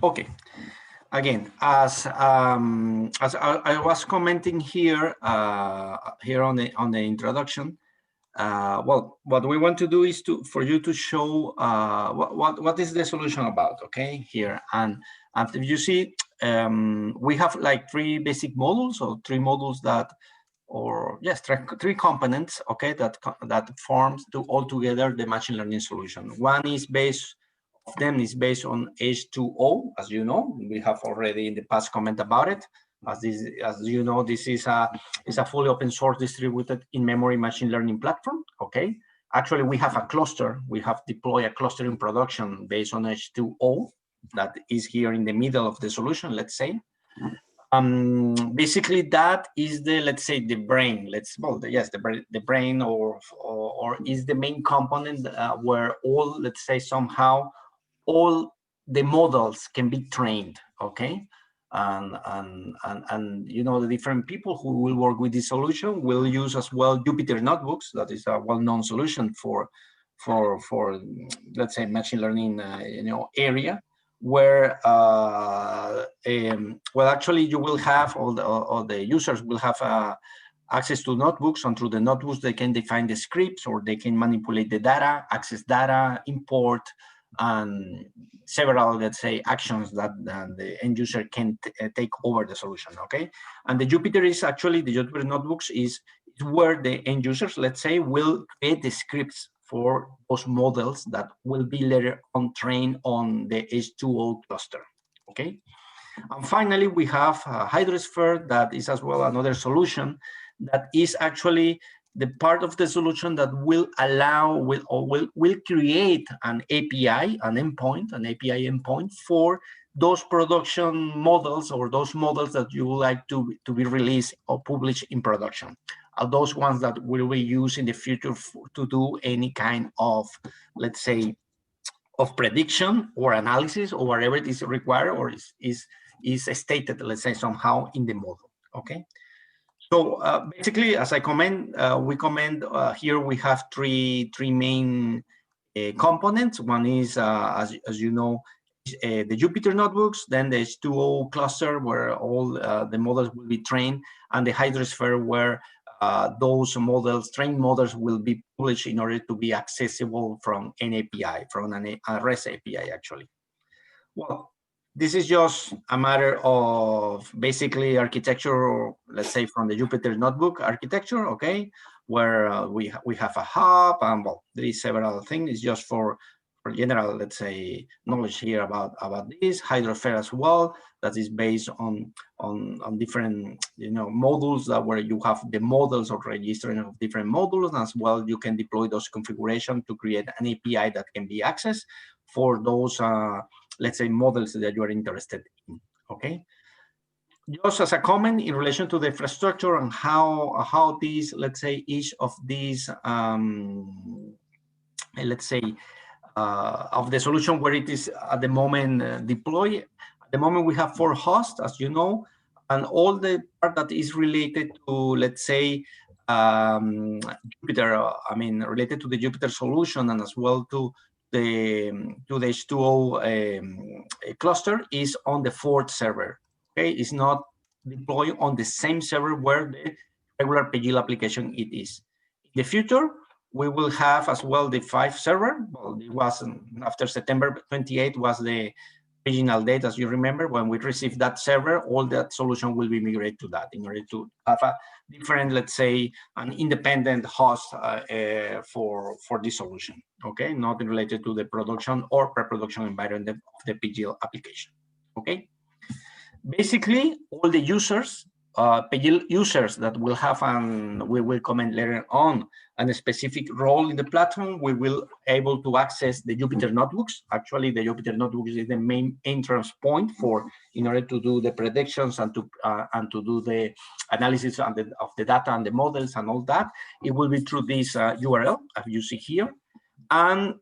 Okay. Again, as I was commenting here here on the introduction, well, what we want to do is for you to show what is the solution about. Okay, here, and if you see, we have like three basic modules, or three modules that, or yes, three components. Okay, that forms all together the machine learning solution. One is based of them is based on H2O, as you know. We have already in the past comment about it. As you know, this is a fully open source distributed in-memory machine learning platform. Okay, actually we have a cluster. We have deployed a cluster in production based on H2O that is here in the middle of the solution. Let's say. Basically, that is the, let's say, the brain. The brain, or is the main component where all, let's say, somehow all the models can be trained. Okay, and you know, the different people who will work with this solution will use as well Jupyter notebooks. That is a well-known solution for let's say machine learning you know, area, where well, actually you will have all the users will have access to notebooks, and through the notebooks they can define the scripts, or they can manipulate the data, access data, import, and several, let's say, actions that the end user can take over the solution. Okay, and the Jupyter is actually, the Jupyter notebooks is where the end users, let's say, will create the scripts for those models that will be later on trained on the H2O cluster. Okay, and finally we have Hydrosphere, that is as well another solution that is actually the part of the solution that will allow, will create an API, an API endpoint for those production models, or those models that you would like to be released or published in production. Those ones that will be used in the future to do any kind of, let's say, of prediction or analysis, or whatever it is required, or is stated, let's say, somehow in the model. Okay. So basically, as I comment, we comment here we have three main components. One is, as you know, the Jupyter notebooks, then the H2O cluster, where all the models will be trained, and the Hydrosphere, where those models, trained models, will be published in order to be accessible from an API, from a REST API, actually. Well, this is just a matter of basically architecture, or let's say from the Jupyter notebook architecture, okay, where we have a hub, and well, there is several things. It's just for general, let's say, knowledge here about this. Hydrosphere as well, that is based on different, you know, modules, that where you have the models or registering of different modules, and as well you can deploy those configuration to create an API that can be accessed for those let's say models that you are interested in. Okay, just as a comment in relation to the infrastructure and how these, let's say, each of these let's say of the solution where it is at the moment deployed. At the moment we have 4 hosts, as you know, and all the part that is related to, let's say, Jupyter, I mean, related to the Jupyter solution, and as well to the H2O cluster, is on the 4th server. Okay, it's not deployed on the same server where the regular PGL application it is. In the future, we will have as well the 5th server. Well, it was after September 28 was the original date, as you remember. When we received that server, all that solution will be migrated to that in order to have a different, let's say, an independent host for this solution. Okay, not related to the production or pre-production environment of the PGL application. Okay, basically all the users, PGL users that will have, and we will comment later on, a specific role in the platform, we will able to access the Jupyter notebooks. Actually, the Jupyter notebooks is the main entrance point in order to do the predictions and to do the analysis of the data and the models and all that. It will be through this URL, as you see here, and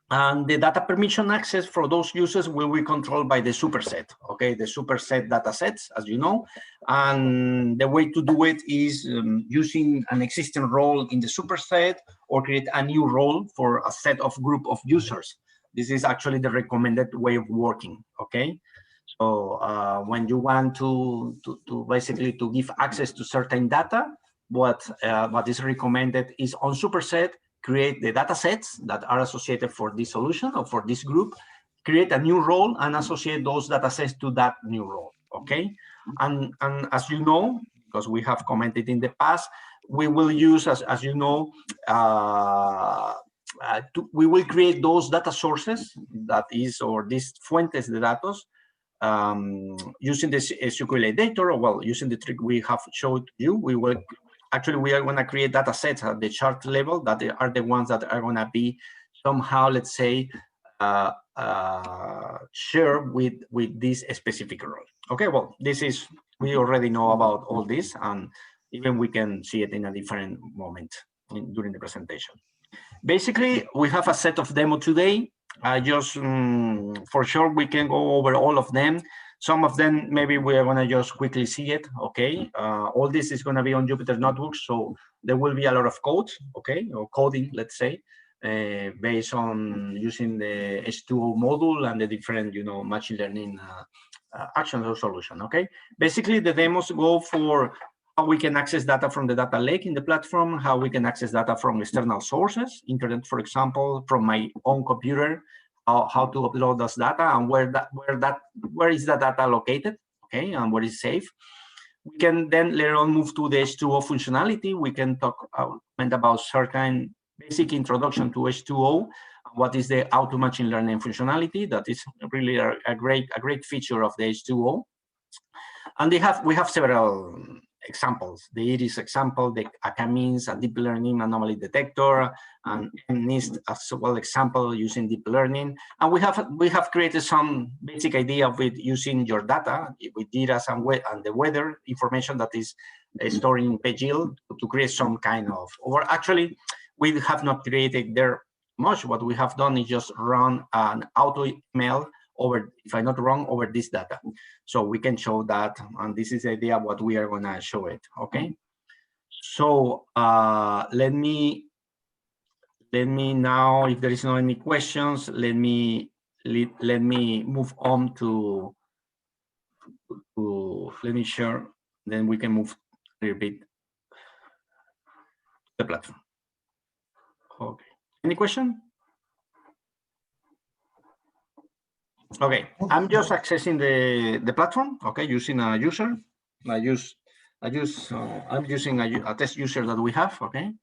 the data permission access for those users will be controlled by the superset, okay, the superset data sets, as you know. And the way to do it is using an existing role in the superset, or create a new role for a set of group of users This is actually the recommended way of working, okay? So when you want to basically to give access to certain data, what is recommended is on superset, create the data sets that are associated for this solution or for this group, create a new role and associate those data sets to that new role, okay? And as you know, because we have commented in the past, we will use, as you know, we will create those data sources, that is, or these fuentes de datos, using this SQL data, or well, using the trick we have showed you. We will actually, we are going to create data sets at the chart level that are the ones that are going to be somehow, let's say, share with this specific role. Okay, well, this is, we already know about all this, and even we can see it in a different moment during the presentation. Basically, we have a set of demo today. Just for sure, we can go over all of them. Some of them, maybe we are going to just quickly see it, okay? All this is going to be on Jupyter Notebooks, so there will be a lot of code, okay, or coding, let's say, based on using the H2O module and the different, you know, machine learning actions or solution, okay? Basically, the demos go for how we can access data from the data lake in the platform, how we can access data from external sources, internet, for example, from my own computer, how to upload this data, and where is the data located, okay, and where is safe. We can then later on move to the H2O functionality. We can talk about certain basic introduction to H2O. What is the auto machine learning functionality? That is really a great feature of the H2O. And we have several examples, the IRIS example, the ACA-means, a deep learning anomaly detector, and NIST as well example using deep learning. And we have created some basic idea with using your data with data and the weather information that is stored in PageYield to create some kind of, or actually we have not created there much. What we have done is just run an auto email over, if I'm not wrong, over this data. So we can show that, and this is the idea of what we are going to show it, okay? So let me now, if there is no any questions, let me move on to let me share, then we can move a little bit the platform. Okay, any question? Okay, I'm just accessing the platform, okay, using a user. I'm using a test user that we have, okay.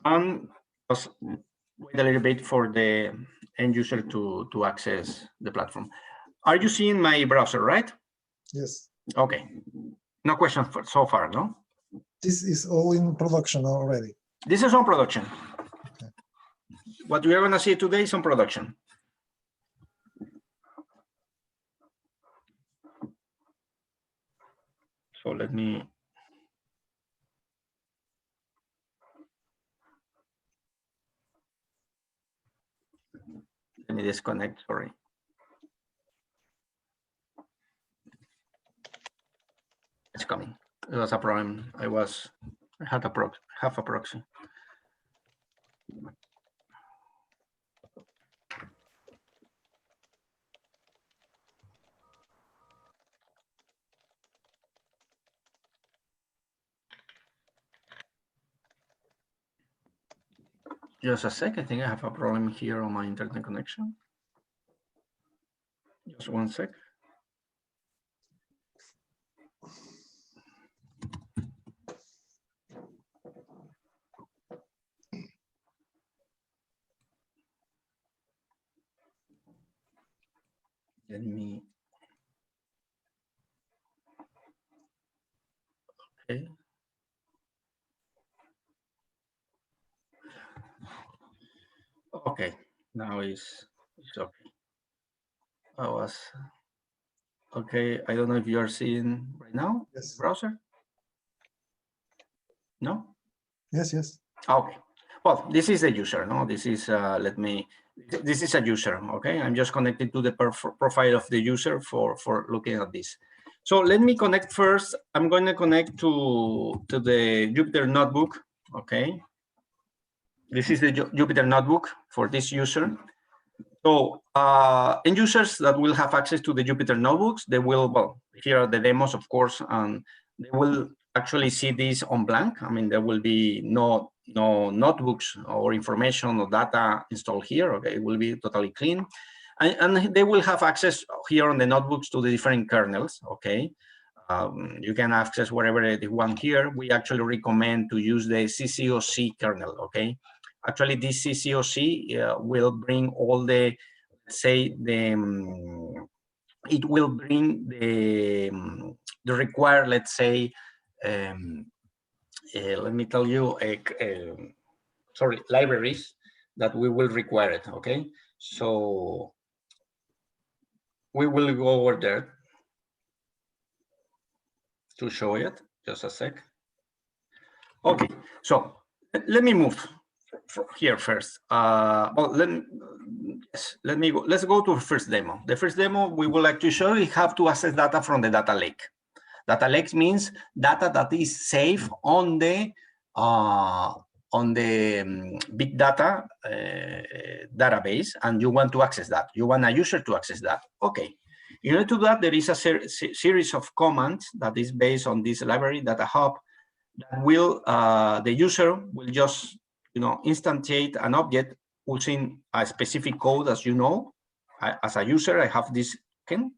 And just wait a little bit for the end user to access the platform. Are you seeing my browser, right? Yes. Okay, no question so far, no? This is all in production already. This is on production. Okay. What we are going to see today is on production. So let me disconnect, sorry. It's coming. It was a problem. I had half a proxy. Just a sec, I think I have a problem here on my internet connection. Just one sec. Let me, okay. Okay, now it's okay. I was, okay, I don't know if you are seeing right now, Yes. browser? No? Yes, yes. Okay, well, this is the user, no? This is, this is a user, okay? I'm just connected to the profile of the user for looking at this. So let me connect first. I'm going to connect to the Jupyter Notebook, okay? This is the Jupyter notebook for this user. So end users that will have access to the Jupyter notebooks, they will, well, here are the demos, of course, and they will actually see this on blank. I mean, there will be no notebooks or information or data installed here. Okay, it will be totally clean. And they will have access here on the notebooks to the different kernels, okay? You can access whatever they want here. We actually recommend to use the CCOC kernel, okay? Actually, this CCOC will bring all the, say, it will bring the required, let's say, let me tell you, sorry, libraries that we will require it, okay? So we will go over there to show it, just a sec. Okay, so let me move here first. Well, let's go to the first demo. The first demo we would like to show you have to access data from the data lake. Data lake means data that is safe on the big data database, and you want to access that. You want a user to access that. Okay. In order to do that, there is a series of commands that is based on this library, Data Hub, that will the user will just instantiate an object using a specific code. As you know, as a user, I have this token.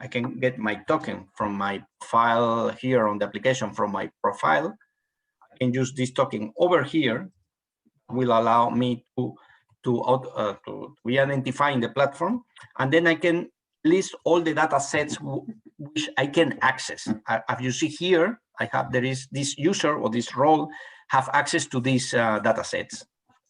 I can get my token from my file here on the application from my profile. I can use this token over here. Will allow me to be identified in the platform, and then I can list all the data sets which I can access. As you see here, there is this user or this role have access to these data sets.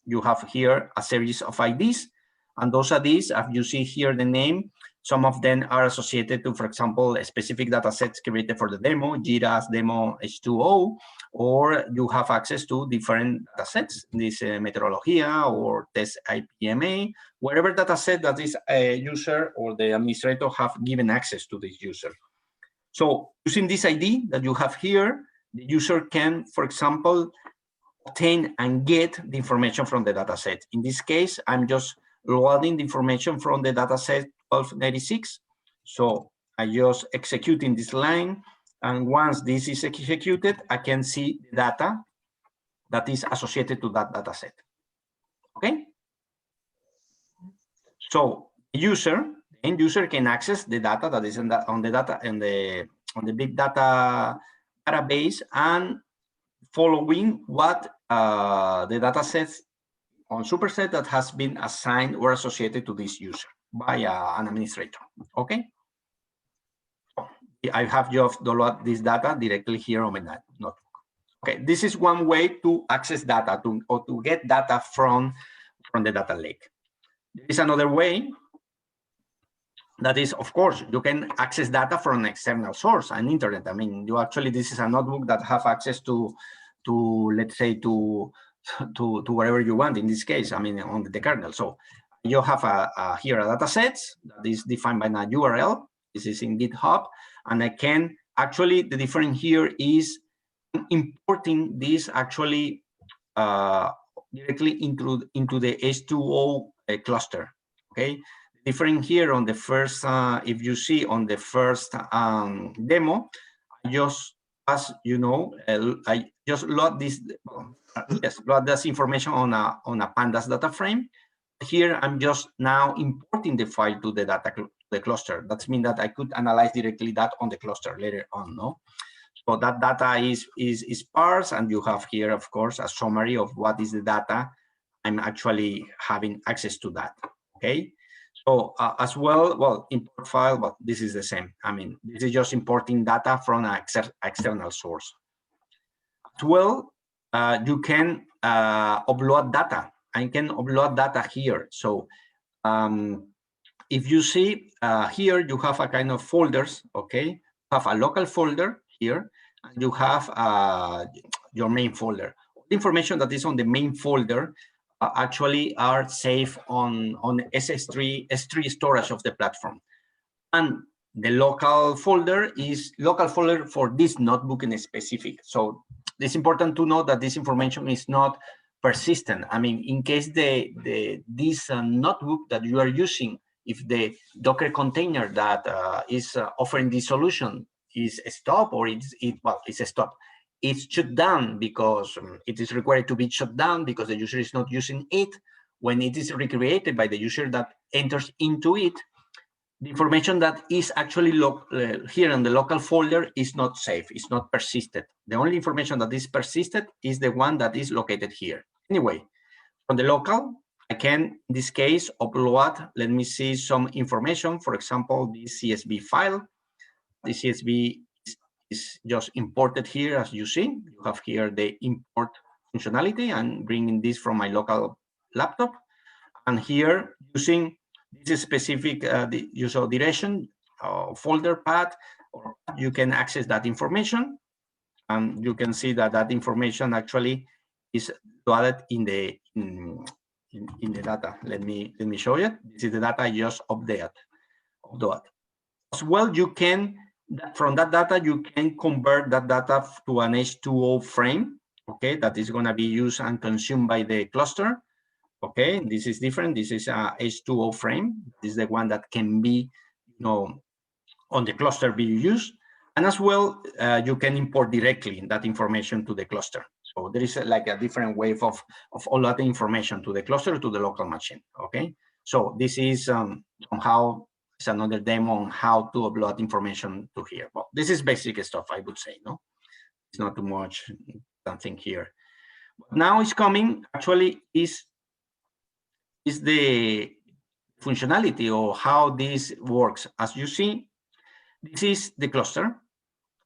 You have here a series of IDs, and those IDs, as you see here, the name, some of them are associated to, for example, specific data sets created for the demo, Jira's demo H2O, or you have access to different data sets, this Meteorologia or test IPMA, whatever data set that is a user or the administrator have given access to this user. So using this ID that you have here, the user can, for example, obtain and get the information from the data set. In this case, I'm just loading the information from the data set 1296. So I just executing this line. And once this is executed, I can see the data that is associated to that data set. Okay? So the end user can access the data that is on the big data database and following what the data sets on superset that has been assigned or associated to this user by an administrator. Okay? I have just downloaded this data directly here on my notebook. Okay, this is one way to access data or to get data from the data lake. There is another way. That is, of course, you can access data from an external source, an internet. I mean, this is a notebook that have access to let's say to whatever you want. In this case, I mean, on the kernel. So you have here a data set that is defined by a URL. This is in GitHub, and I can actually, the difference here is importing this actually directly into the H2O cluster. Okay, different here on the first, if you see on the first demo, as you know, I just load this, load this information on a pandas data frame. Here, I'm just now importing the file to the the cluster. That means that I could analyze directly that on the cluster later on, no? So that data is parsed, and you have here, of course, a summary of what is the data I'm actually having access to that, okay? So as well, import file, but this is the same. I mean, this is just importing data from an external source. As well, you can upload data. I can upload data here. So if you see here, you have a kind of folders, okay? You have a local folder here, and you have your main folder. The information that is on the main folder actually are saved on S3 storage of the platform. And the local folder is local folder for this notebook in specific. So it's important to know that this information is not persistent. I mean, in case this notebook that you are using, if the Docker container that is offering this solution is stopped, or it's stopped, it's shut down because it is required to be shut down because the user is not using it. When it is recreated by the user that enters into it, the information that is actually here in the local folder is not safe, it's not persisted. The only information that is persisted is the one that is located here. Anyway, from the local, I can, in this case, upload, let me see some information. For example, this CSV file. The CSV is just imported here, as you see. You have here the import functionality. I'm bringing this from my local laptop. And here, using this specific the user direction folder path, or you can access that information. And you can see that that information actually is loaded in the data. Let me show you. This is the data I just updated. As well, you can, from that data, you can convert that data to an H2O frame, okay, that is going to be used and consumed by the cluster. Okay, this is different. This is a H2O frame. This is the one that can be, on the cluster be used. And as well, you can import directly that information to the cluster. So there is like a different way of all that information to the cluster, to the local machine. Okay, so this is somehow it's another demo on how to upload information to here. Well, this is basic stuff, I would say. No, it's not too much something here. But now it's coming. Actually, is the functionality or how this works. As you see, this is the cluster,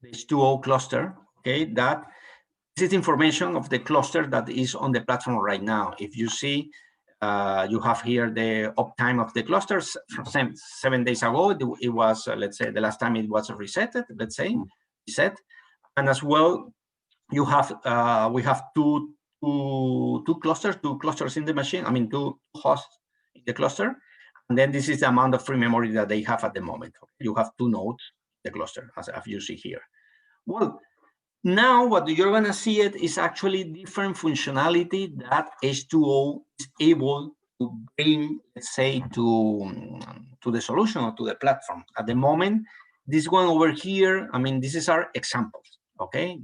the H2O cluster, okay, this is information of the cluster that is on the platform right now. If you see, you have here the uptime of the clusters from 7 days ago. It was, let's say, the last time it was resetted, let's say, reset. And as well, you have, we have two clusters in the machine. I mean, two hosts in the cluster. And then this is the amount of free memory that they have at the moment. You have two nodes in the cluster, as you see here. Well, now what you're going to see it is actually different functionality that H2O is able to bring, let's say, to the solution or to the platform. At the moment, this one over here, I mean, this is our examples. Okay,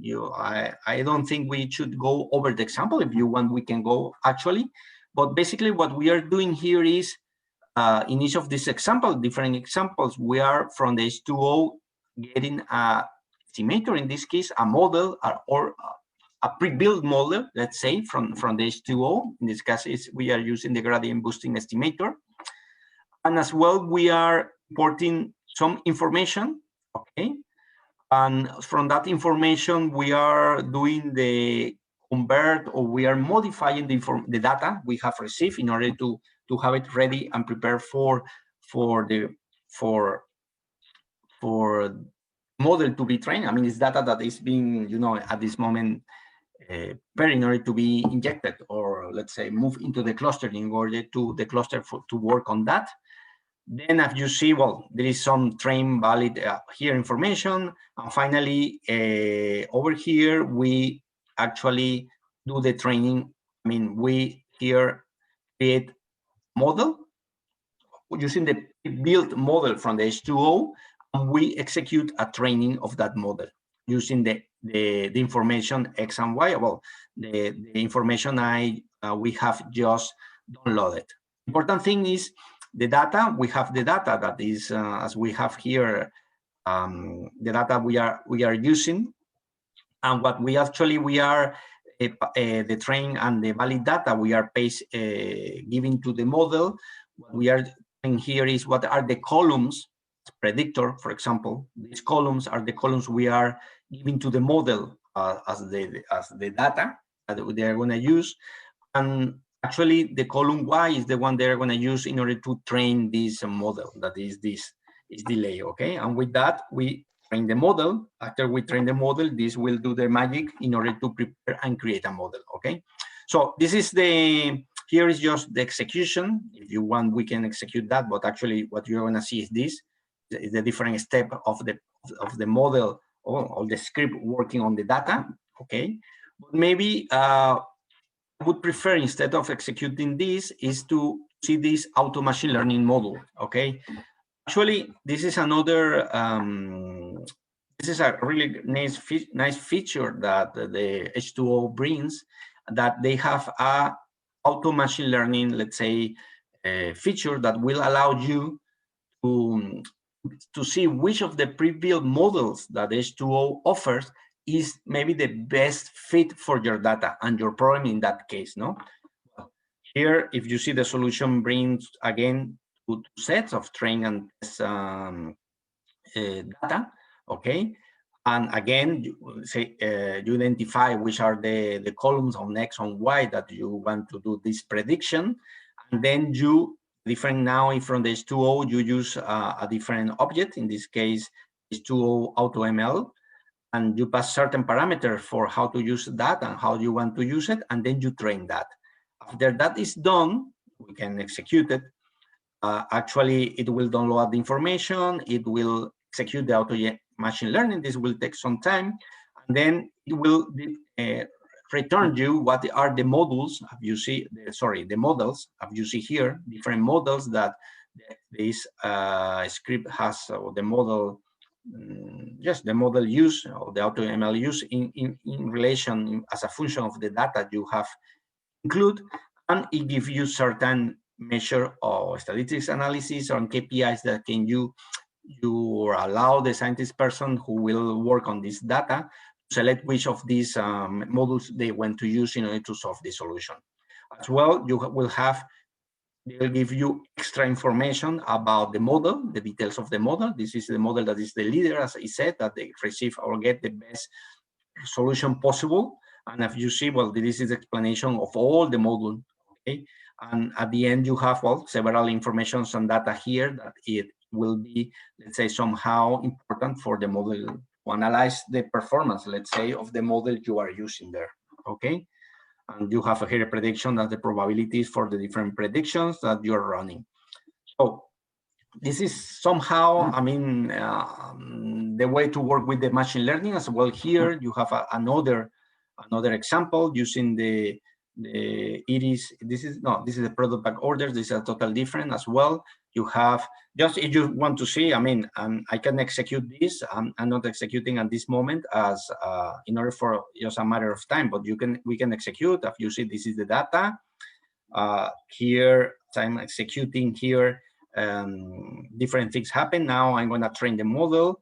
I don't think we should go over the example. If you want, we can go actually. But basically, what we are doing here is, in each of these examples, different examples, we are from the H2O getting a estimator, in this case, a model or a pre-built model, let's say, from the H2O. In this case, we are using the gradient boosting estimator. And as well, we are importing some information, okay? And from that information, we are doing the convert, or we are modifying the data we have received in order to have it ready and prepared for model to be trained. I mean, it's data that is being, at this moment, prepared in order to be injected, or let's say move into the cluster in order to the cluster to work on that. Then, as you see, well, there is some train valid here information. And finally, over here, we actually do the training. I mean, we here create model using the built model from the H2O, and we execute a training of that model using the information X and Y. Well, the information we have just downloaded. Important thing is the data. We have the data that is, as we have here, the data we are using, and what we are the train and the valid data we are giving to the model. What we are doing here is what are the columns, predictor, for example. These columns are the columns we are giving to the model as the data that they are going to use, and actually the column Y is the one they're going to use in order to train this model. That is this delay, okay? And with that, we train the model. After we train the model, this will do the magic in order to prepare and create a model, okay? So this is here is just the execution. If you want, we can execute that, but actually what you're going to see is this, is the different step of the model, or the script working on the data, okay? But maybe I would prefer, instead of executing this, is to see this auto machine learning model. Okay, actually, this is another. This is a really nice feature that the H2O brings. That they have a auto machine learning, let's say, feature that will allow you to see which of the pre-built models that H2O offers is maybe the best fit for your data and your problem in that case, no? Here, if you see, the solution brings, again, two sets of train and test data, okay? And again, you say you identify which are the columns on X, on Y that you want to do this prediction. And then you, different now from the H2O, you use a different object, in this case, H2O AutoML, and you pass certain parameters for how to use that and how you want to use it, and then you train that. After that is done, we can execute it. Actually, it will download the information, it will execute the auto machine learning. This will take some time, and then it will return you what are the models. You see, the models. You see here different models that this script has, or the model. Yes, the model use, or the auto ML use in relation as a function of the data you have include, and it gives you certain measure of statistics analysis on KPIs that can you allow the scientist person who will work on this data to select which of these models they want to use in order to solve the solution. As well, you will have, they'll give you extra information about the model, the details of the model. This is the model that is the leader, as I said, that they receive or get the best solution possible. And if you see, well, this is the explanation of all the model, okay? And at the end, you have, well, several informations and data here that it will be, let's say, somehow important for the model to analyze the performance, let's say, of the model you are using there, okay? And you have here a prediction of the probabilities for the different predictions that you're running. So this is somehow, I mean, the way to work with the machine learning as well. Here you have another example using the Iris. This is the product back orders. This is a total different as well. You have, just if you want to see, I mean, I can execute this. I'm not executing at this moment as in order for just a matter of time, but we can execute. If you see, this is the data. Here, I'm executing here. Different things happen. Now I'm going to train the model.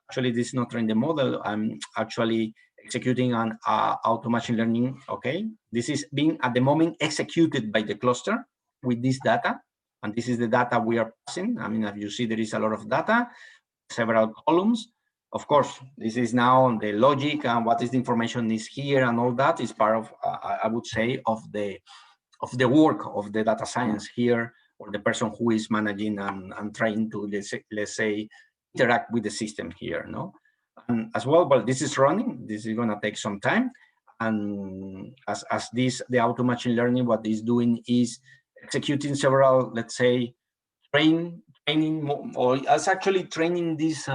Actually, this is not train the model. I'm actually executing on auto machine learning. Okay, this is being at the moment executed by the cluster with this data, and this is the data we are passing. I mean, as you see, there is a lot of data, several columns. Of course, this is now the logic and what is the information is here, and all that is part of, I would say, of the work of the data science here, or the person who is managing and trying to, let's say, interact with the system here, no? And as well, this is running. This is going to take some time. And as the auto machine learning, what it's doing is executing several, let's say, training, or it's actually training these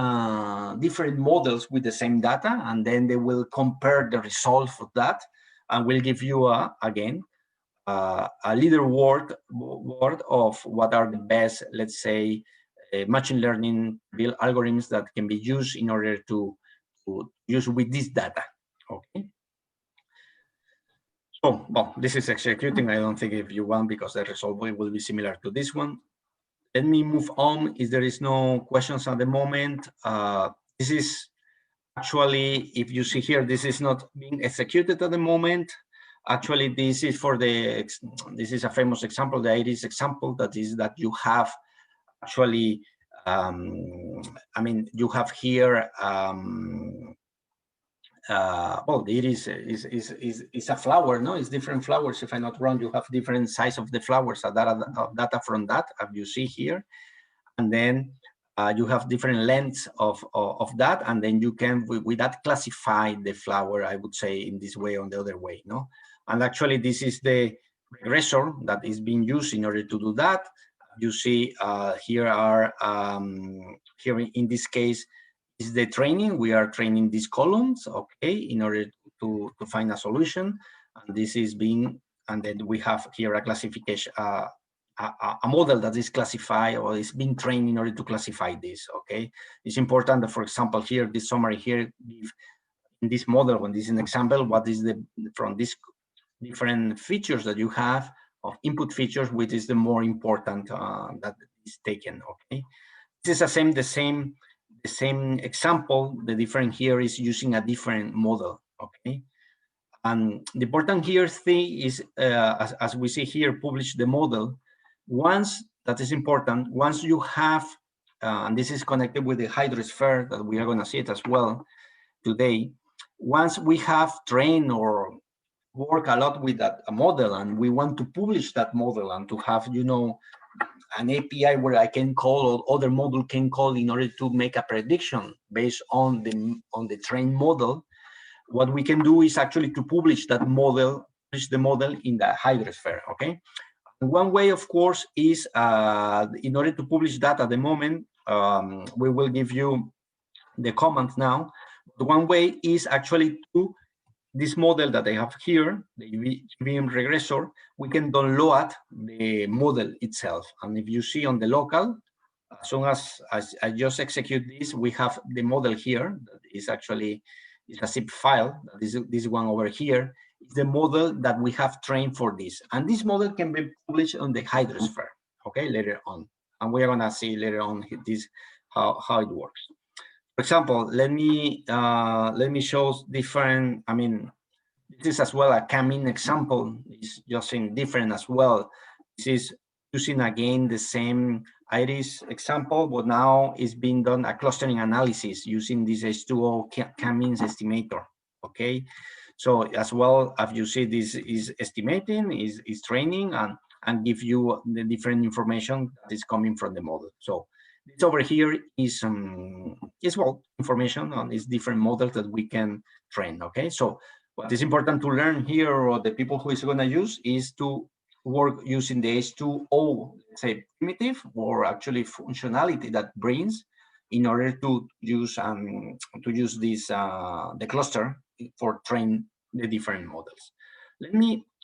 different models with the same data, and then they will compare the results of that, and will give you, again, a leaderboard of what are the best, let's say, machine learning build algorithms that can be used in order to use with this data. Okay. So, well, this is executing. I don't think if you want, because the result will be similar to this one. Let me move on. If there is no questions at the moment, this is actually, if you see here, this is not being executed at the moment. Actually, this is this is a famous example, the Iris example, that is that you have actually, I mean, you have here, well, the Iris is a flower, no? It's different flowers. If I'm not wrong, you have different size of the flowers, data from that, as you see here. And then you have different lengths of that, and then you can, with that, classify the flower, I would say, in this way or the other way, no? And actually, this is the regressor that is being used in order to do that. You see, here are, here in this case, is the training. We are training these columns, okay, in order to find a solution. And this is being then we have here a classification, a model that is classified or is being trained in order to classify this. Okay, it's important that, for example, here this summary here give in this model, when this is an example, what is the from these different features that you have of input features, which is the more important that is taken. Okay, this is the same example. The difference here is using a different model. Okay, and the important here thing is, as we see here, publish the model. Once, that is important, once you have, and this is connected with the hydrosphere that we are going to see it as well today. Once we have trained or work a lot with that model, and we want to publish that model and to have, you know, an API where I can call or other model can call in order to make a prediction based on the trained model, what we can do is actually to publish that model, publish the model in the hydrosphere. Okay. And one way, of course, is in order to publish that at the moment, we will give you the command now. The one way is actually to this model that I have here, the EVM regressor, we can download the model itself. And if you see on the local, as soon as I just execute this, we have the model here. That is actually a zip file. This one over here is the model that we have trained for this. And this model can be published on the hydrosphere, okay, later on. And we are gonna see later on this how it works. For example, let me show different. I mean, this is as well a coming example. It's just in different as well. This is using again the same iris example, but now it's being done a clustering analysis using this H2O K-means estimator. Okay, so as well as you see, this is estimating, is training, and give you the different information that is coming from the model. So this over here is well information on these different models that we can train. Okay, so what is important to learn here, or the people who is going to use, is to work using the H2O, say, primitive, or actually functionality that brings in order to use this the cluster for train the different models.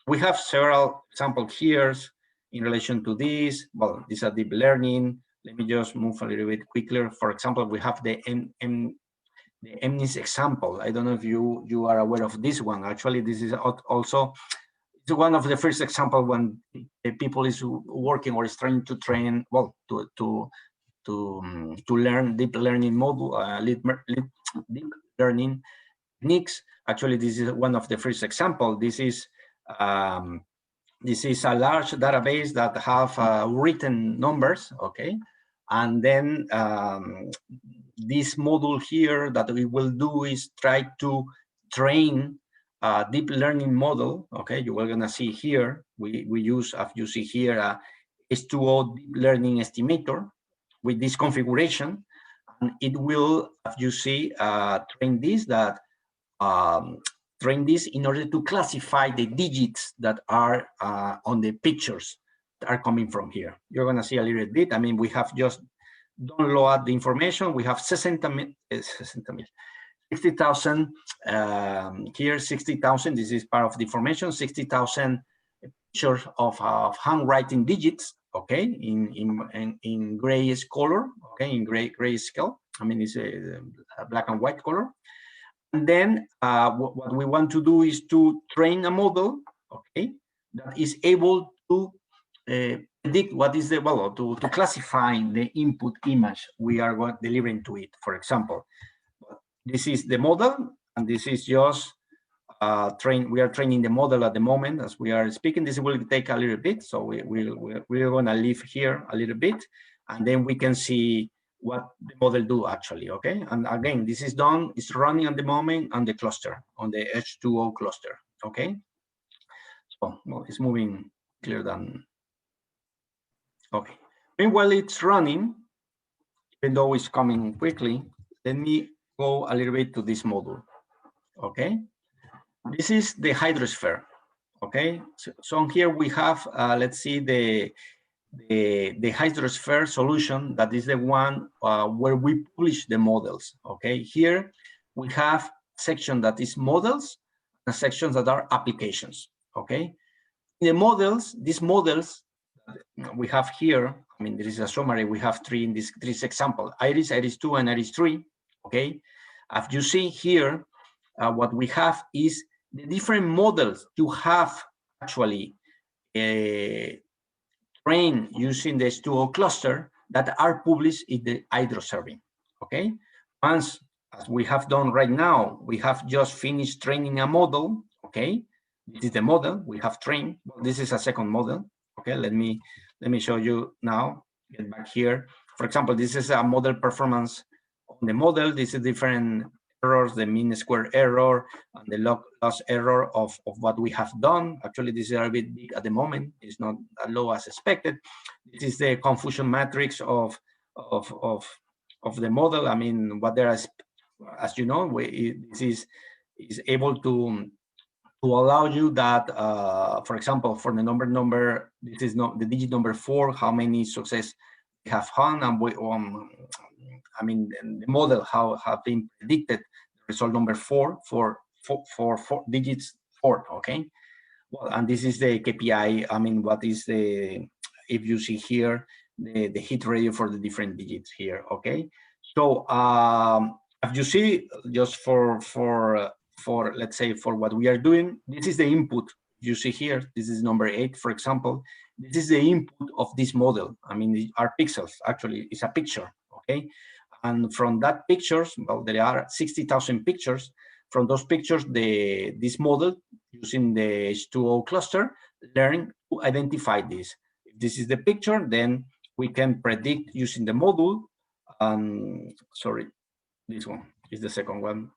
We have several examples here in relation to this. Well, these are deep learning. Let me just move a little bit quicker. For example, we have the MNIST example. I don't know if you are aware of this one. Actually, this is also it's one of the first example when people is working or is trying to train, well, to learn deep learning model, deep learning techniques. Actually, this is one of the first example. This is a large database that have written numbers, okay? And then this model here that we will do is try to train a deep learning model, okay? You are gonna see here, we use, as you see here, a H2O deep learning estimator with this configuration. And it will, as you see, train this in order to classify the digits that are on the pictures that are coming from here. You're gonna see a little bit. I mean, we have just download the information. We have 60,000 here, 60,000. This is part of the information. 60,000 pictures of handwriting digits. Okay, in grayish color. Okay, in gray scale. I mean, it's a black and white color. And then what we want to do is to train a model, okay, that is able to predict what is the, well, to classify the input image we are delivering to it. For example, this is the model, and this is just we are training the model at the moment as we are speaking. This will take a little bit, so we're going to leave here a little bit, and then we can see what the model do actually, okay? And again, this is done, it's running at the moment on the cluster, on the H2O cluster, okay? So, well, it's moving clearer than, okay. Meanwhile, it's running, even though it's coming quickly, let me go a little bit to this model, okay? This is the hydrosphere, okay? So here we have, let's see, the hydrosphere solution, that is the one where we publish the models, okay? Here we have section that is models and sections that are applications, okay? the models, these models we have here, I mean, there is a summary. We have three in this example: Iris, Iris2, and Iris3. Okay, as you see here, what we have is the different models you have actually trained using the H2O cluster that are published in the hydro serving. Okay, once, as we have done right now, we have just finished training a model. Okay, this is the model we have trained. Well, this is a second model. Okay, let me show you now. Get back here. For example, this is a model performance on the model. This is different errors, the mean square error and the log loss error of what we have done. Actually, this is a bit big at the moment. It's not as low as expected. This is the confusion matrix of the model. I mean, what there is, as you know, this is able to allow you that, for example, for the number, this is not the digit number 4, how many success we have had, and I mean, the model how have been predicted result number 4 for four digits 4. Okay, well, and this is the KPI. I mean, what is the, if you see here, the hit radio for the different digits here. Okay, so as you see, just for let's say for what we are doing, this is the input you see here. This is number 8, for example. This is the input of this model. I mean, are pixels. Actually, it's a picture. Okay, and from that pictures, well, there are 60,000 pictures. From those pictures, this model using the H2O cluster learn to identify this. If this is the picture, then we can predict using the module. Sorry, this one is the second one.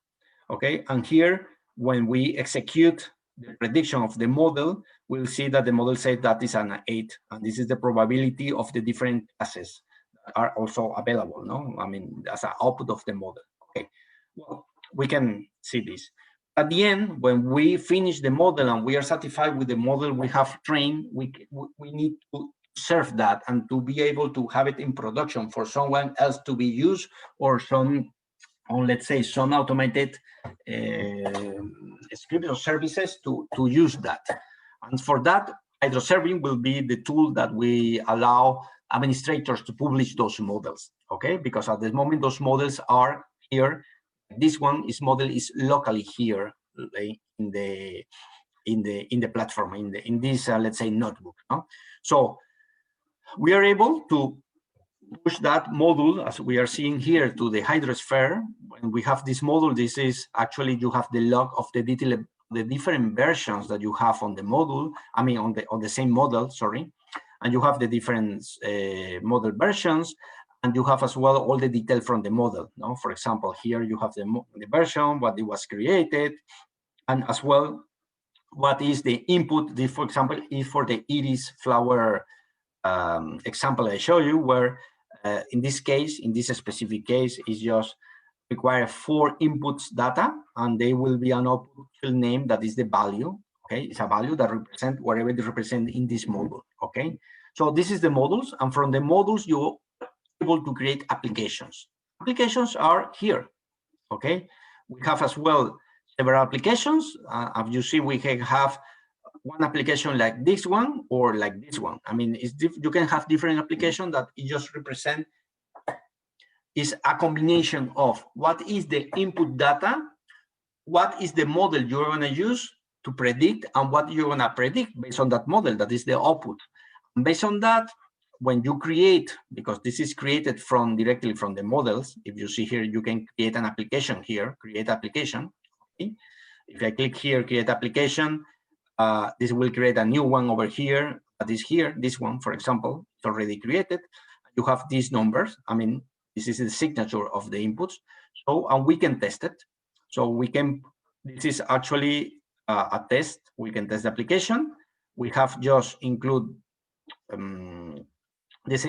Okay, and here, when we execute the prediction of the model, we'll see that the model says that is an 8, and this is the probability of the different classes that are also available, no? I mean, as an output of the model. Okay, well, we can see this. At the end, when we finish the model and we are satisfied with the model we have trained, we need to serve that and to be able to have it in production for someone else to be used, or let's say some automated scripts or services to use that. And for that, hydro serving will be the tool that we allow administrators to publish those models. Okay, because at the moment those models are here. This model is locally here in the platform, in this let's say notebook. No? So we are able to push that module, as we are seeing here, to the hydrosphere. When we have this module, this is actually, you have the log of the detail, the different versions that you have on the module. I mean, on the same model, sorry. And you have the different model versions, and you have as well all the detail from the model. No? For example, here you have the version, what it was created, and as well, what is the input. This, for example, is for the iris flower example I show you, where in this case, in this specific case, is just require 4 inputs data, and they will be an output field name that is the value. Okay, it's a value that represent whatever they represent in this module. Okay, so this is the models, and from the models you're able to create applications. Applications are here. Okay, we have as well several applications. As you see, we have one application like this one or like this one. I mean, you can have different applications that it just represent is a combination of what is the input data, what is the model you're going to use to predict, and what you're going to predict based on that model, that is the output. And based on that, when you create, because this is created directly from the models, if you see here, you can create an application here, create application. Okay? If I click here, create application, this will create a new one over here. This one, for example, it's already created. You have these numbers. I mean, this is the signature of the inputs. So, and we can test it. So this is actually a test. We can test the application. We have just include this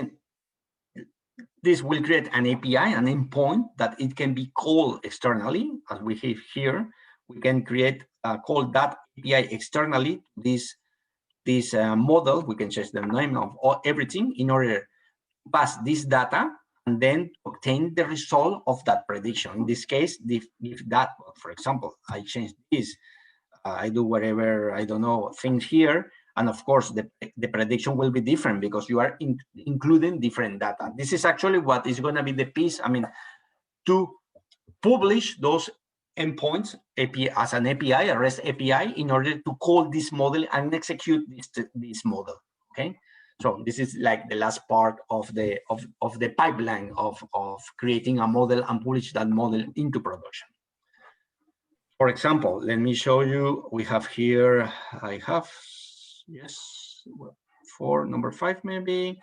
will create an API, an endpoint that it can be called externally, as we have here. We can call that API externally. This model, we can change the name of everything in order to pass this data and then obtain the result of that prediction. In this case, if that, for example, I change this, I do whatever, I don't know, things here, And of course, the prediction will be different because you are including different data. This is actually what is going to be the piece, I mean, to publish those endpoints API as an API, a REST API, in order to call this model and execute this model. Okay, so this is like the last part of the pipeline of creating a model and publish that model into production. For example, let me show you. We have here. I have for number 5 maybe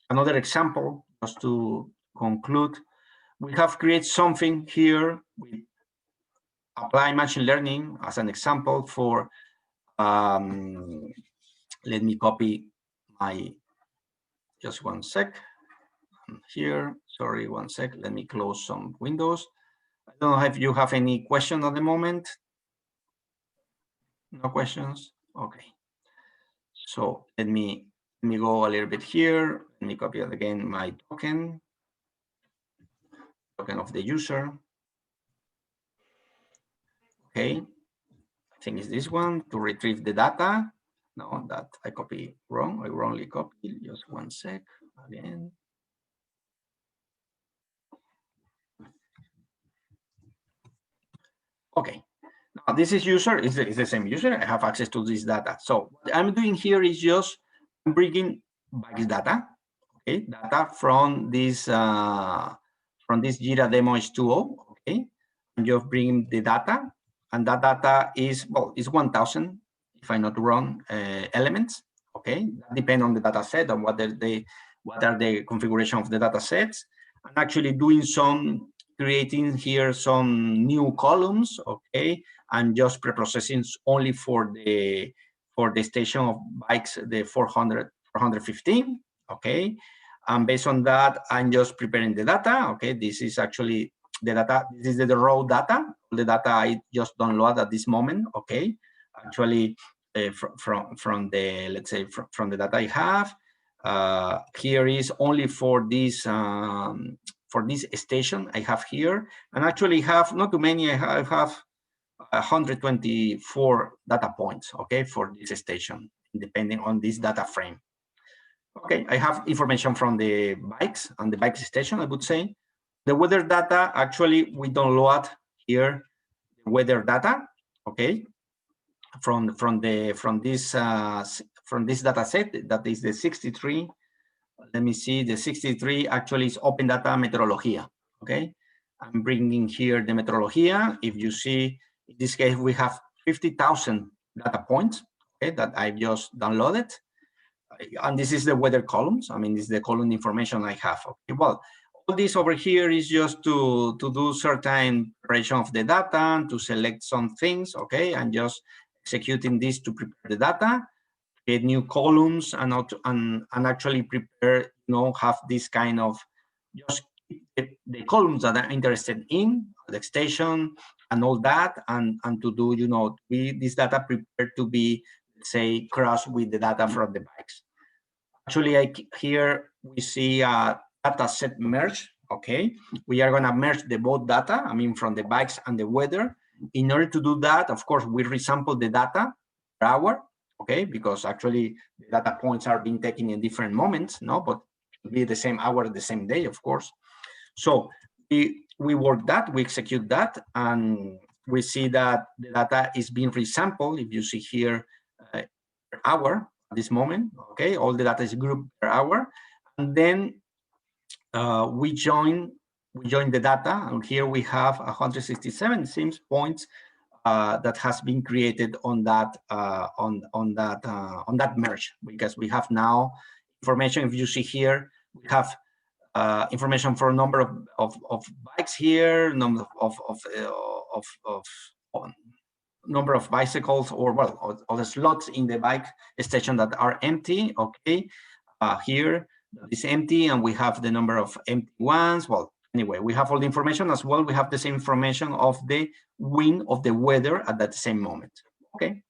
another example just to conclude. We have created something here with apply machine learning as an example for, let me copy my, just one sec, here, sorry, one sec, let me close some windows. I don't know if you have any question at the moment. No questions? Okay. So let me go a little bit here. Let me copy it again, my token of the user. Okay, I think it's this one to retrieve the data. No, that I copy wrong. I wrongly copied. Just one sec again. Okay, now this is user. It's the same user. I have access to this data. So what I'm doing here is just bringing back data. Okay, data from this Jira Demo H2O. Okay, I'm just bringing the data, and that data is, well, is 1,000, if I'm not wrong, elements. Okay, that depend on the data set and what are the configuration of the data sets. I'm actually doing creating here some new columns. Okay, and just preprocessing only for the station of bikes, the 415. Okay, and based on that, I'm just preparing the data. Okay, this is actually the data. This is the raw data. The data I just download at this moment. Okay, actually from the, let's say, from the data I have. Here is only for this station I have here, and actually have not too many. I have 124 data points. Okay, for this station, depending on this data frame. Okay, I have information from the bikes and the bike station, I would say. The weather data, actually, we download here the weather data, okay, from this data set, that is the 63. Let me see, the 63 actually is open data metodología, okay? I'm bringing here the metodología. If you see, in this case, we have 50,000 data points, okay, that I just downloaded. And this is the weather columns. I mean, this is the column information I have. Okay, well, all this over here is just to do certain preparation of the data, to select some things, okay, and just executing this to prepare the data, create new columns, and actually prepare, have this kind of just the columns that I'm interested in, the station and all that, and to do, this data prepared to be, say, cross with the data from the bikes. Actually, here we see a data set merge. Okay, we are going to merge the both data, I mean, from the bikes and the weather. In order to do that, of course, we resample the data per hour. Okay, because actually the data points are being taken in different moments, but it will be the same hour, the same day, of course. So we work that, we execute that, and we see that the data is being resampled. If you see here, per hour at this moment, okay, all the data is grouped per hour, and then we join the data, and here we have 167 SIMS points that has been created on that merge, because we have now information. If you see here, we have information for a number of bikes here, number of bicycles, or all the slots in the bike station that are empty. Okay, here is empty, and we have the number of empty ones. Well, anyway, we have all the information as well. We have the same information of the wind, of the weather at that same moment. Okay,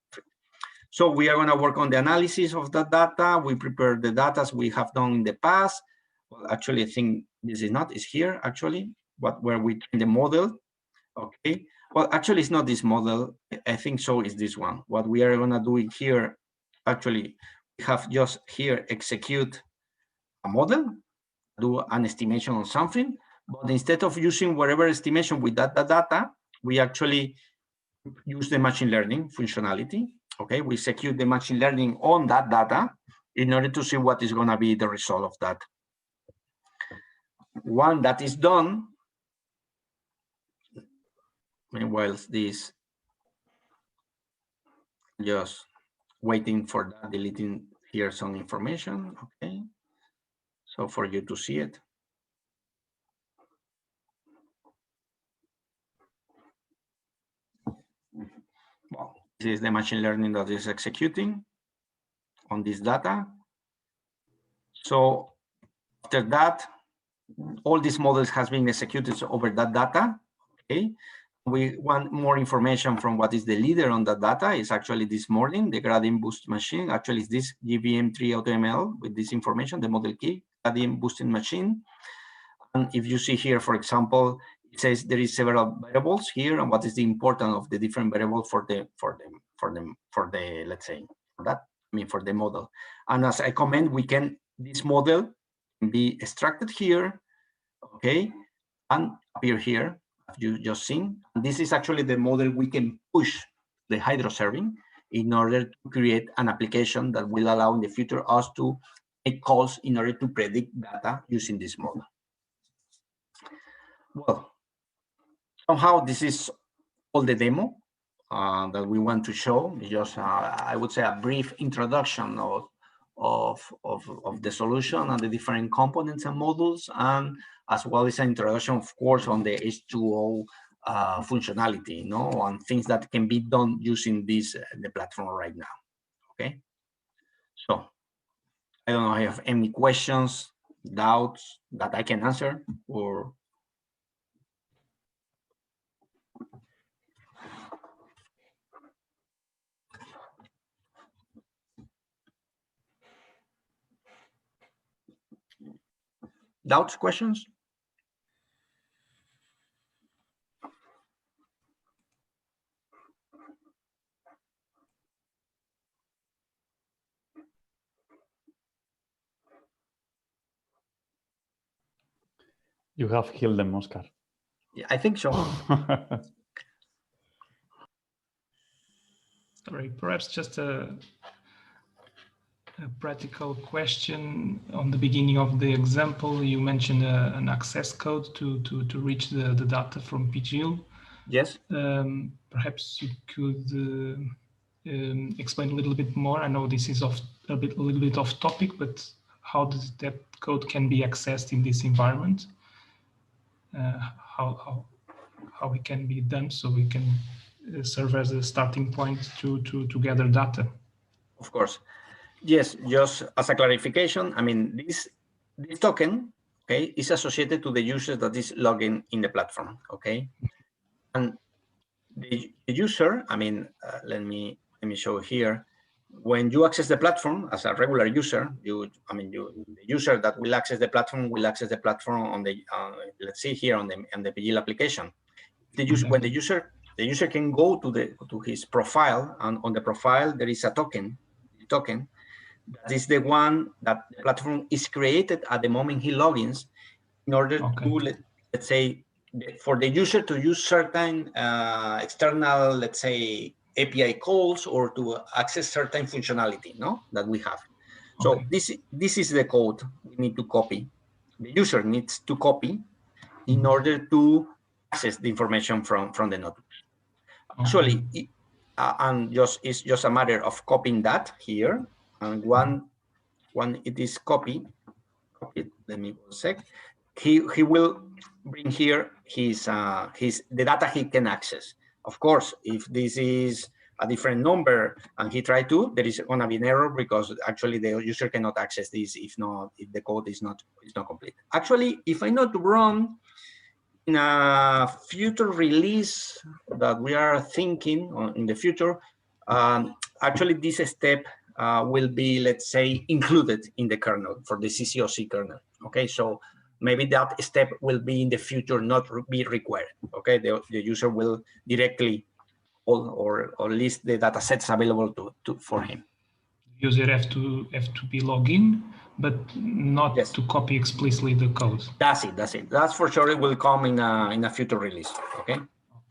so we are going to work on the analysis of that data. We prepare the data as we have done in the past. Well, actually, I think this is here actually, where we train the model. Okay, well, actually, it's not this model. I think so is this one. What we are going to do here actually we have just here execute a model, do an estimation on something, but instead of using whatever estimation with that data, we actually use the machine learning functionality. Okay, we execute the machine learning on that data in order to see what is going to be the result of that. One that is done, meanwhile this just waiting for that, deleting here some information. Okay, so for you to see it. Well, this is the machine learning that is executing on this data. So after that, all these models has been executed over that data. Okay, we want more information from what is the leader on that data. Is actually this morning the gradient boost machine. Actually, it's this GVM3 AutoML with this information, the model key gradient boosting machine. And if you see here, for example, it says there is several variables here, and what is the importance of the different variables for the let's say for that, I mean for the model. And as I comment, we can this model can be extracted here, okay, and appear here, as you just seen. And this is actually the model we can push the hydro serving in order to create an application that will allow in the future us to make calls in order to predict data using this model. Well, somehow this is all the demo that we want to show. Just I would say a brief introduction of the solution and the different components and modules, and as well as an introduction, of course, on the H2O functionality, and things that can be done using this the platform right now. Okay, so I don't know if you have any questions, doubts that I can answer, or doubts, questions? You have killed them, Oscar. Yeah, I think so. Sorry, perhaps just a practical question. On the beginning of the example, you mentioned an access code to reach the data from PGIL. Yes. Perhaps you could explain a little bit more. I know this is a little bit off topic, but how does that code can be accessed in this environment? How it can be done so we can serve as a starting point to gather data? Of course. Yes, just as a clarification, I mean, this token, okay, is associated to the user that is logging in the platform, okay? And the user, I mean, let me show here. When you access the platform as a regular user, the user that will access the platform on the, let's see here on the PGIL application. When the user can go to his profile, and on the profile there is a token. That is the one that the platform is created at the moment he logins in order to, let's say, for the user to use certain external, let's say, API calls or to access certain functionality, that we have. So this is the code we need to copy. The user needs to copy in order to access the information from the notebook. Actually, it's just a matter of copying that here, and when it is copied, let me one sec. He will bring here the data he can access. Of course, if this is a different number and he tried to, there is going to be an error because actually the user cannot access this if the code is not complete. Actually, if I'm not wrong, in a future release that we are thinking in the future, actually this step will be, let's say, included in the kernel for the CCOC kernel. Okay, so maybe that step will be in the future not be required. Okay, the user will directly or list the data sets available for him. user have to be logged in, but not Yes. to copy explicitly the code. That's it. That's it. That's for sure. It will come in a future release. Okay.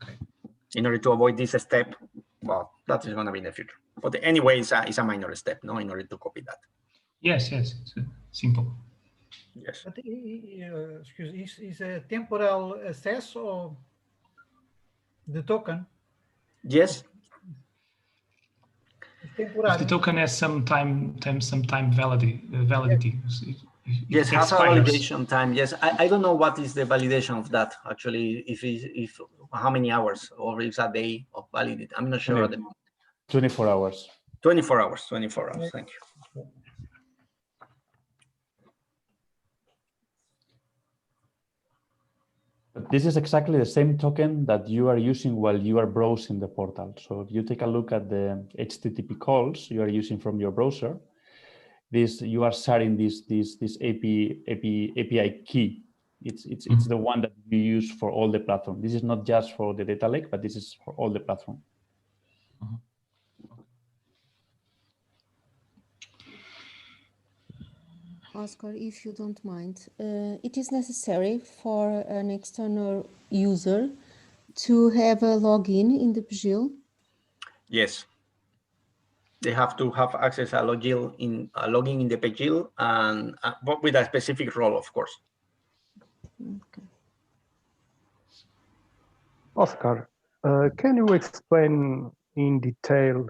Okay. In order to avoid this step, well, that is going to be in the future. But anyway, it's a minor step, no, in order to copy that. Yes, it's simple. Yes. But excuse, is a temporal access or the token? Yes. Is If the temporary. token has some time validity. If Yes, it has a expires. validation time. Yes, I don't know what is the validation of that actually. If how many hours or if it's a day of validity. I'm not sure at the moment. 24 hours. 24 hours. 24 hours. Thank you. But this is exactly the same token that you are using while you are browsing the portal. So if you take a look at the HTTP calls you are using from your browser, you are sharing this API key. It's the one that you use for all the platform. This is not just for the data lake, but this is for all the platform. Oscar, if you don't mind, it is necessary for an external user to have a login in the Pagil? Yes. They have to have access a login in the Pagil and but with a specific role, of course. Okay. Oscar, can you explain in detail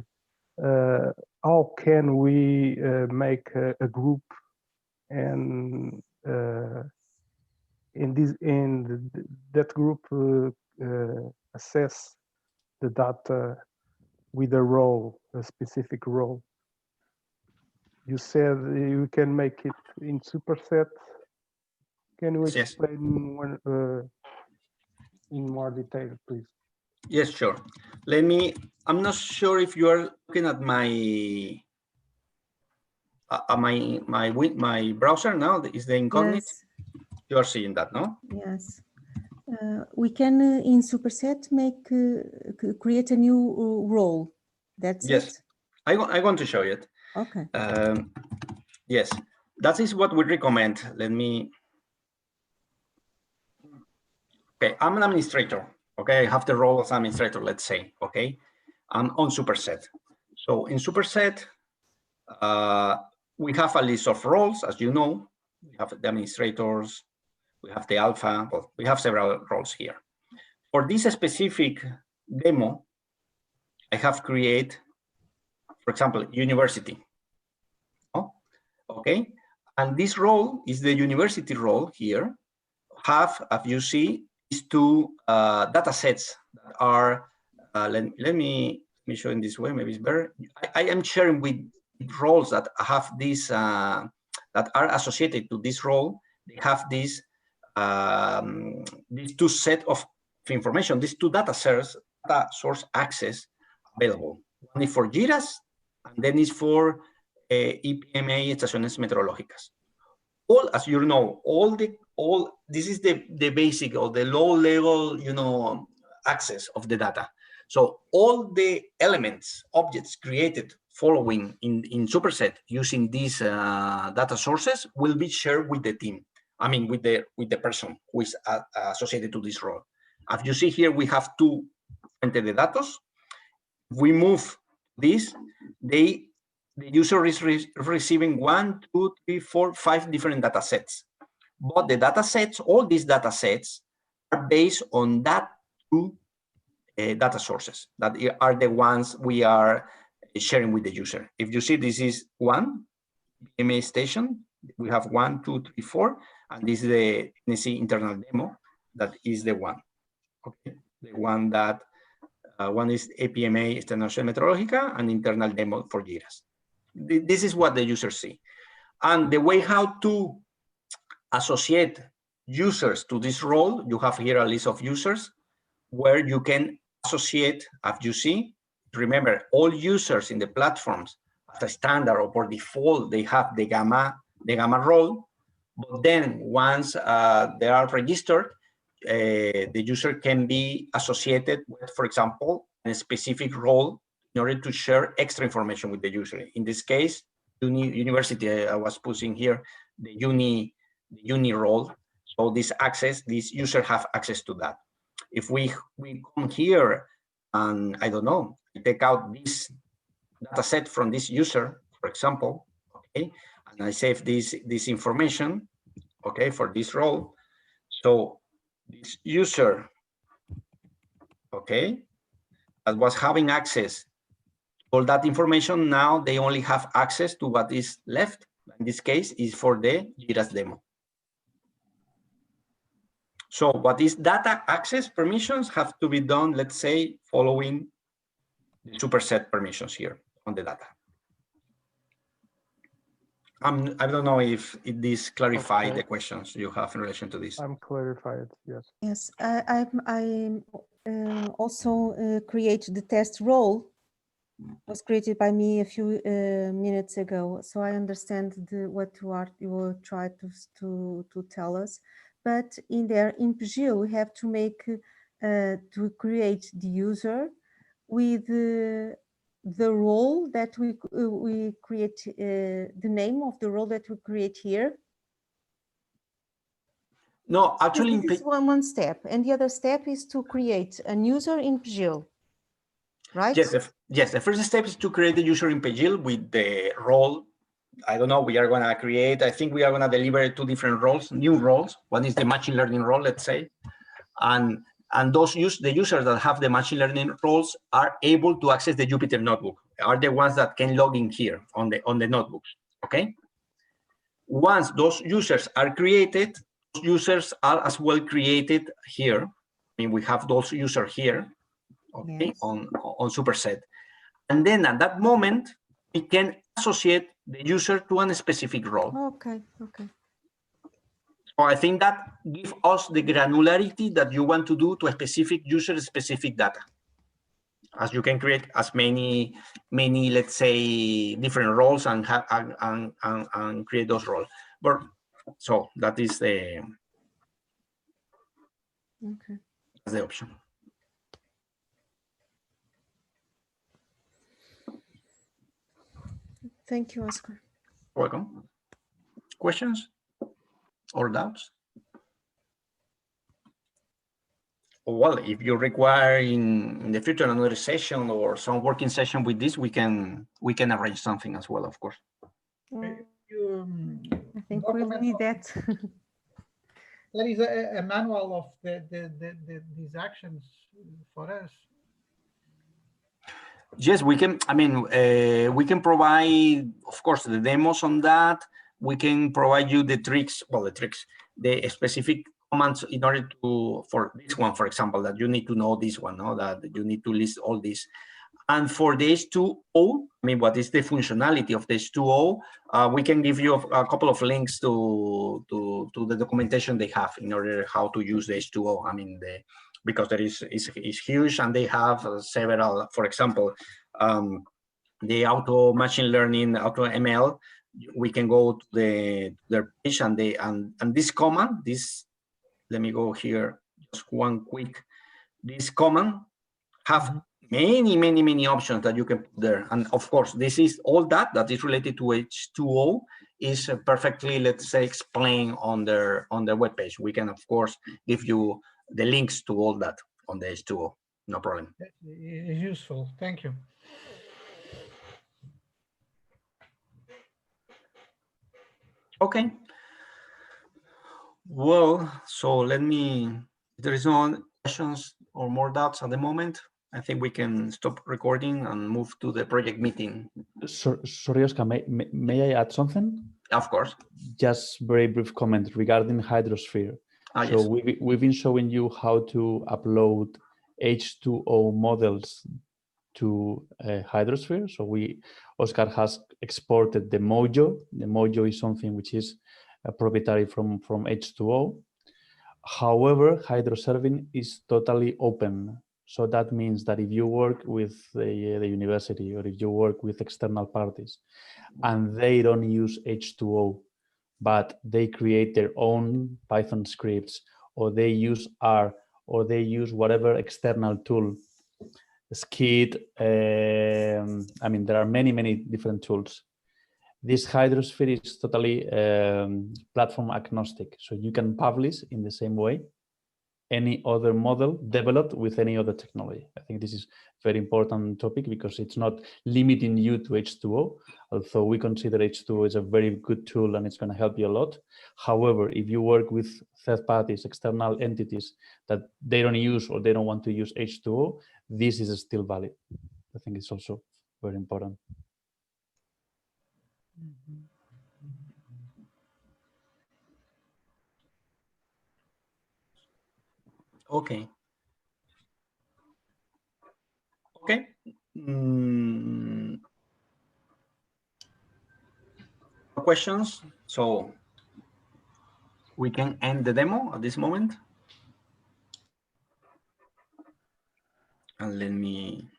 how can we make a group and in that group assess the data with a role, a specific role? You said you can make it in superset. Can you Yes. explain one, in more detail, please? Yes, sure. I'm not sure if you are looking at my my browser now. Is the incognito? Yes. You are seeing that, no? Yes. We can, in Superset, create a new role. That's Yes. it? I want to show you it. Okay. Yes, that is what we recommend. Okay, I'm an administrator. Okay, I have the role of administrator, let's say. Okay, I'm on Superset. So in Superset, we have a list of roles, as you know. We have the administrators, we have the alpha, well, we have several roles here. For this specific demo, I have created, for example, university. Oh, okay, and this role is the university role here. Have, as you see, these two data sets that are, let me show in this way, maybe it's better. I am sharing with roles that have this, that are associated to this role. They have these two set of information, these two data source access available. One is for GIRAs, and then is for EPMA estaciones meteorológicas. All, as you know, this is the basic or the low level, access of the data. So all the elements, objects created following in Superset using these data sources will be shared with the team. I mean, with the person who is associated to this role. As you see here, we have two fuente de datos. If we move this, the user is receiving 1, 2, 3, 4, 5 different data sets. But the data sets, all these data sets are based on that two data sources that are the ones we are sharing with the user. If you see, this is one PMA station. We have 1, 2, 3, 4, and this is the NSC internal demo. That is the one. Okay, the one that one is APMA estación meteorológica and internal demo for GIRAs. This is what the users see. And the way how to associate users to this role, you have here a list of users where you can associate, as you see. Remember, all users in the platforms as a standard or by default, they have the gamma role. But then once they are registered, the user can be associated with, for example, a specific role in order to share extra information with the user. In this case, university I was pushing here, the uni role. So this user have access to that. If we come here and I don't know, take out this data set from this user, for example, okay, and I save this information, okay, for this role. So this user, okay, that was having access to all that information, now they only have access to what is left. In this case, is for the Jira's demo. So what is data access permissions have to be done, let's say, following the superset permissions here on the data. I don't know if this clarified Okay. the questions you have in relation to this. I'm clarified, yes. Yes, I also create the test role. Was created by me a few minutes ago, so I understand what you will try to tell us. But in PGIL, we have to make to create the user with the role that we create, the name of the role that we create here. No, actually, this is one step, and the other step is to create a user in PGIL, right? Yes, the first step is to create the user in PGIL with the role. I don't know, we are going to create, I think we are going to deliver 2 different roles, new roles. One is the machine learning role, let's say. And the users that have the machine learning roles are able to access the Jupyter notebook, are the ones that can log in here on the notebooks, okay? Once those users are created, those users are as well created here. I mean, we have those users here, okay, yes, on Superset. And then at that moment, we can associate the user to a specific role. Okay. So I think that gives us the granularity that you want to do to a specific user, specific data. As you can create as many, let's say, different roles and create those roles. But so that is that's the option. Thank you, Oscar. Welcome. Questions or doubts? Well, if you require in the future another session or some working session with this, we can arrange something as well, of course. I think we'll need that. There is a manual of these actions for us. Yes, we can. I mean, we can provide, of course, the demos on that. We can provide you the tricks. Well, the specific commands in order to, for this one, for example, that you need to know this one, no? That you need to list all this. And for the H2O, I mean, what is the functionality of the H2O? We can give you a couple of links to the documentation they have in order how to use the H2O. I mean, because there is huge, and they have several. For example, the auto machine learning, auto ML. We can go to their page and this command. Let me go here. Just one quick. This command have many options that you can put there, and of course, this is all that is related to H2O is perfectly, let's say, explained on their webpage. We can, of course, give you the links to all that on the H2O. No problem. It's useful. Thank you. Okay. Well, so let me. If there is no questions or more doubts at the moment, I think we can stop recording and move to the project meeting. Sorry, Oscar, may I add something? Of course. Just very brief comment regarding Hydrosphere. So yes, we've been showing you how to upload H2O models to Hydrosphere. So Oscar has exported the Mojo. The Mojo is something which is proprietary from H2O. However, Hydroserving is totally open. So that means that if you work with the university or if you work with external parties and they don't use H2O, but they create their own Python scripts, or they use R, or they use whatever external tool, Skid, I mean, there are many different tools. This Hydrosphere is totally platform agnostic. So you can publish in the same way any other model developed with any other technology. I think this is a very important topic because it's not limiting you to H2O, although we consider H2O as a very good tool and it's going to help you a lot. However, if you work with third parties, external entities that they don't use or they don't want to use H2O, this is still valid. I think it's also very important. Okay. Okay. Questions? So we can end the demo at this moment. And let me